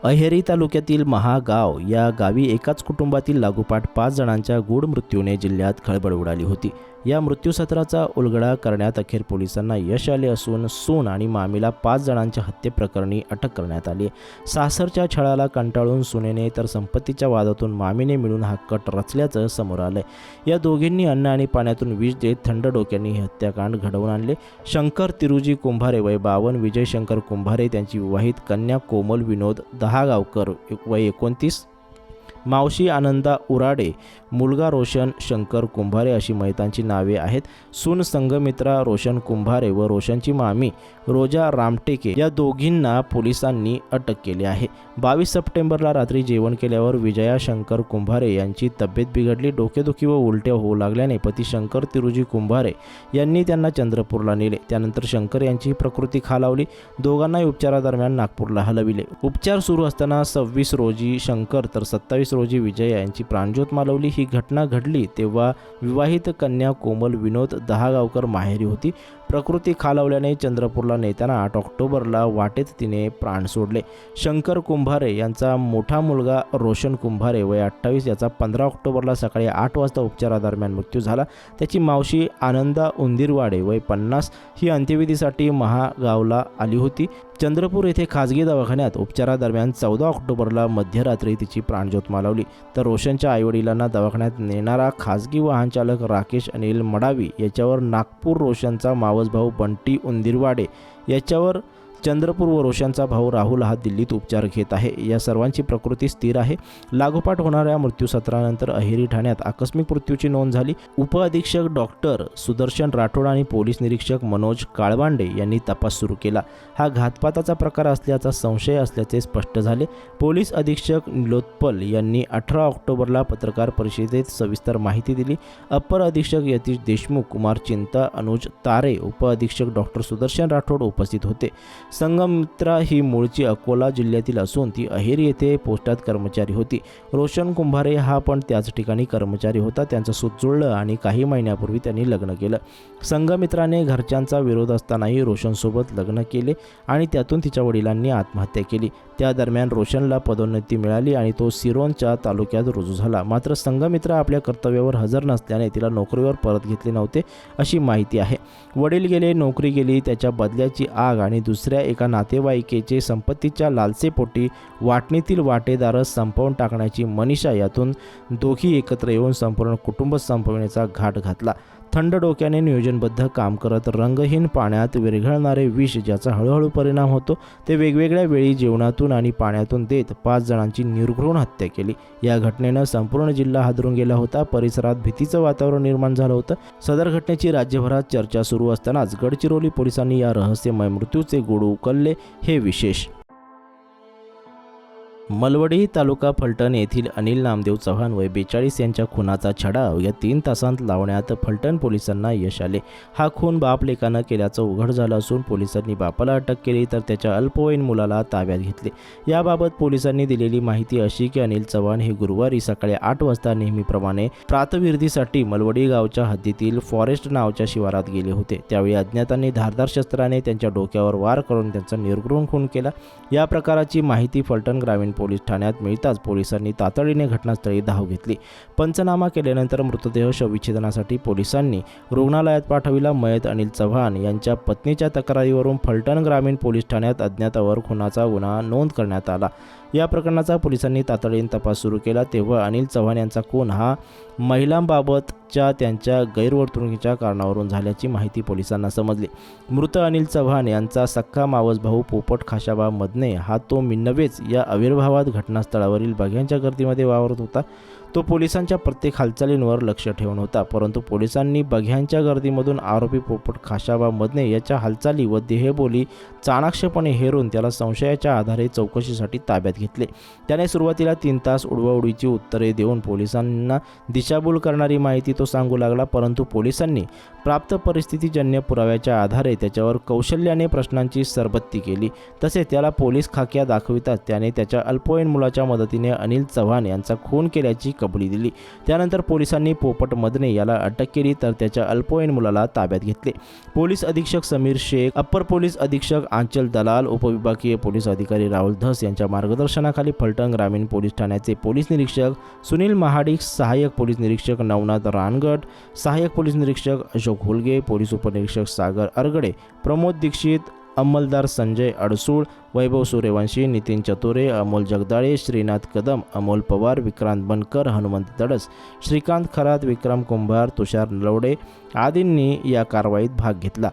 अहेरी तालुक्यातील महागाव या गावी एकाच कुटुंबातील लागोपाठ 5 जणांच्या गूढ मृत्यूने जिल्ह्यात खळबळ उडाली होती। या मृत्यूसत्राचा उलगडा करण्यात अखेर पोलिसांना यश आले असून सून आणि मामीला 5 जणांच्या हत्येप्रकरणी अटक करण्यात आली आहे। सासरच्या छळाला कंटाळून सुनेने तर संपत्तीच्या वादातून मामीने मिळून हा कट रचल्याचं समोर आलंय। या दोघींनी अन्न आणि पाण्यातून विष देत थंड डोक्यांनी हे हत्याकांड घडवून आणले। शंकर तिरुजी कुंभारे वय 52, विजय शंकर कुंभारे त्यांची विवाहित कन्या कोमल विनोद दहागावकर वय 29, मावशी आनंदा उराडे, मुलगा रोशन शंकर कुंभारे अशी मयतांची नावे आहेत। सून संगमित्रा रोशन कुंभारे व रोशनची मामी रोजा रामटेके या दोघींना पोलिसांनी अटक केली आहे। 22 सप्टेंबरला रात्री जेवण केल्यावर विजया शंकर कुंभारे यांची तब्येत बिघडली। डोकेदुखी व उलट्या होऊ लागल्याने पती शंकर तिरुजी कुंभारे यांनी त्यांना चंद्रपूरला नेले। त्यानंतर शंकर यांची प्रकृती खालावली। दोघांनाही उपचारादरम्यान नागपूरला हलविले। उपचार सुरू असताना 26 रोजी शंकर तर 27 रोजी विजया यांची प्राणज्योत मालवली। ही घटना घडली तेव्हा विवाहित कन्या कोमल विनोद दहागावकर माहेरी होती। प्रकृती खालावल्याने चंद्रपूरला नेताना 8 ऑक्टोबरला वाटेत तिने प्राण सोडले। शंकर कुंभारे यांचा मोठा मुलगा रोशन कुंभारे वय 28 याचा 15 ऑक्टोबरला सकाळी 8 वाजता उपचारादरम्यान मृत्यू झाला। त्याची मावशी आनंदा उंदीरवाडे वय 50 ही अंत्यविधीसाठी महागावला आली होती। चंद्रपूर येथे खाजगी दवाखान्यात उपचारादरम्यान 14 ऑक्टोबरला मध्यरात्री तिची प्राणज्योत मालवली। तर रोशनच्या आईवडिलांना दवाखान्यात नेणारा खाजगी वाहन चालक राकेश अनिल मडावी याच्यावर नागपूर, रोशनचा मावस भाऊ बंटी उंदीरवाडे याच्यावर चंद्रपूर व रोशनचा भाऊ राहुल हा दिल्लीत उपचार घेत आहे। या सर्वांची प्रकृती स्थिर आहे। लागोपाठ होणाऱ्या मृत्यूसत्रानंतर अहेरी ठाण्यात आकस्मिक मृत्यूची नोंद झाली। उपअधीक्षक डॉक्टर सुदर्शन राठोड आणि पोलीस निरीक्षक मनोज काळबांडे यांनी तपास सुरू केला। हा घातपाताचा प्रकार असल्याचा संशय असल्याचे स्पष्ट झाले। पोलीस अधीक्षक निलोत्पल यांनी 18 ऑक्टोबरला पत्रकार परिषदेत सविस्तर माहिती दिली। अप्पर अधीक्षक यतीश देशमुख, कुमार चिंता, अनुज तारे, उपअधीक्षक डॉक्टर सुदर्शन राठोड उपस्थित होते। संगमित्रा ही मूळची अकोला जिल्ह्यातील असून ती अहेरी येथे पोस्टात कर्मचारी होती। रोशन कुंभारे हा पण त्याच ठिकाणी कर्मचारी होता। त्यांचं सूत जुळलं आणि काही महिन्यापूर्वी त्यांनी लग्न केलं। संगमित्राने घरच्यांचा विरोध असतानाही रोशनसोबत लग्न केले आणि त्यातून तिच्या वडिलांनी आत्महत्या केली। त्या दरम्यान रोशनला पदोन्नती मिळाली आणि तो सिरोंचा तालुक्यात रुजू झाला। मात्र संगमित्रा आपल्या कर्तव्यावर हजर नसल्याने तिला नोकरीवर परत घेतले नव्हते अशी माहिती आहे। वडील गेले, नोकरी गेली, त्याच्या बदल्याची आग आणि दुसऱ्या एका नातेवाईकेचे संपत्तीच्या लालसेपोटी वाटणीतील वाटेदार संपवून टाकण्याची मनीषा यातून दोघी एकत्र येऊन संपूर्ण कुटुंब संपवण्याचा घाट घातला। थंड डोक्याने नियोजनबद्ध काम करत रंगहीन पाण्यात विरघळणारे विष ज्याचा हळूहळू परिणाम होतो ते वेगवेगळ्या वेळी जेवणातून आणि पाण्यातून देत 5 जणांची निर्घृण हत्या केली। या घटनेनं संपूर्ण जिल्हा हादरून गेला होता। परिसरात भीतीचं वातावरण निर्माण झालं होतं। सदर घटनेची राज्यभरात चर्चा सुरू असतानाच गडचिरोली पोलिसांनी या रहस्यमय मृत्यूचे गूढ उकलले हे विशेष। मलवडी तालुका फलटण येथील अनिल नामदेव चव्हाण वय 42 यांच्या खुनाचा छडा अवघ्या 3 तासांत लावण्यात फलटण पोलिसांना यश आले। हा खून बाप लेकानं केल्याचं उघड झालं असून पोलिसांनी बापाला अटक केली तर त्याच्या अल्पवयीन मुलाला ताब्यात घेतले। याबाबत पोलिसांनी दिलेली माहिती अशी की अनिल चव्हाण हे गुरुवारी सकाळी 8 वाजता नेहमीप्रमाणे प्रातविर्धीसाठी मलवडी गावच्या हद्दीतील फॉरेस्ट नावच्या शिवारात गेले होते। त्यावेळी अज्ञातांनी धारदार शस्त्राने त्यांच्या डोक्यावर वार करून त्यांचा निर्घृण खून केला। या प्रकाराची माहिती फलटण ग्रामीण पोलीस ठाण्यात मिळताच पोलिसांनी तातडीने घटनास्थळी धाव घेतली। पंचनामा केल्यानंतर मृतदेह शवविच्छेदनासाठी पोलिसांनी रुग्णालयात पाठविला। मयत अनिल चव्हाण यांच्या पत्नीच्या तक्रारीवरून फलटण ग्रामीण पोलीस ठाण्यात अज्ञातावर खुनाचा गुन्हा नोंद करण्यात आला। या प्रकरणाचा पोलिसांनी तातडीने तपास सुरू केला तेव्हा अनिल चव्हाण यांचा खून हा महिलांबाबतच्या त्यांच्या गैरवर्तणुकीच्या कारणावरून झाल्याची माहिती पोलिसांना समजली। मृत अनिल चव्हाण यांचा सख्खा मावस भाऊ पोपट खाशाबा मदने हा तो नव्हेच या आविर्भावात घटनास्थळावरील बघ्यांच्या गर्दीमध्ये वावरत होता। तो पोलिसांच्या प्रत्येक हालचालींवर लक्ष ठेवून होता, परंतु पोलिसांनी बघ्यांच्या गर्दीमधून आरोपी पोपट खाशाबा मदने याच्या हालचाली व देहबोली चाणाक्षपणे हेरून त्याला संशयाच्या आधारे चौकशीसाठी ताब्यात घेतले। त्याने सुरुवातीला 3 तास उडवाउडवीची उत्तरे देऊन पोलिसांना दिशाभूल करणारी माहिती तो सांगू लागला, परंतु पोलिसांनी प्राप्त परिस्थितीजन्य पुराव्याच्या आधारे त्याच्यावर कौशल्याने प्रश्नांची सरबत्ती केली। तसेच त्याला पोलीस खाक्या दाखविताच त्याने त्याच्या अल्पवयीन मुलाच्या मदतीने अनिल चव्हाण यांचा खून केल्याची कबुली दिली। त्यानंतर पोलिसांनी पोपट मदने याला अटक केली तर त्याच्या अल्पवयीन मुलाला ताब्यात घेतले। पोलीस अधीक्षक समीर शेख, अप्पर पोलीस अधीक्षक आंचल दलाल, उपविभागीय पोलीस अधिकारी राहुल धस यांच्या मार्गदर्शनाखाली मार्गदर्शनाखाली फलटण ग्रामीण पोलीस ठाण्याचे पोलीस निरीक्षक सुनील महाडिक, सहाय्यक पोलीस निरीक्षक नवनाथ रानगट, सहाय्यक पोलीस निरीक्षक अशोक हुलगे, पोलीस उपनिरीक्षक सागर अरगडे, प्रमोद दीक्षित, अंमलदार संजय अडसूळ, वैभव सूर्यवंशी, नितीन चतुरे, अमोल जगदाळे, श्रीनाथ कदम, अमोल पवार, विक्रांत बनकर, हनुमंत तडस, श्रीकांत खरात, विक्रम कुंभार, तुषार नलवडे आदींनी या कारवाईत भाग घेतला.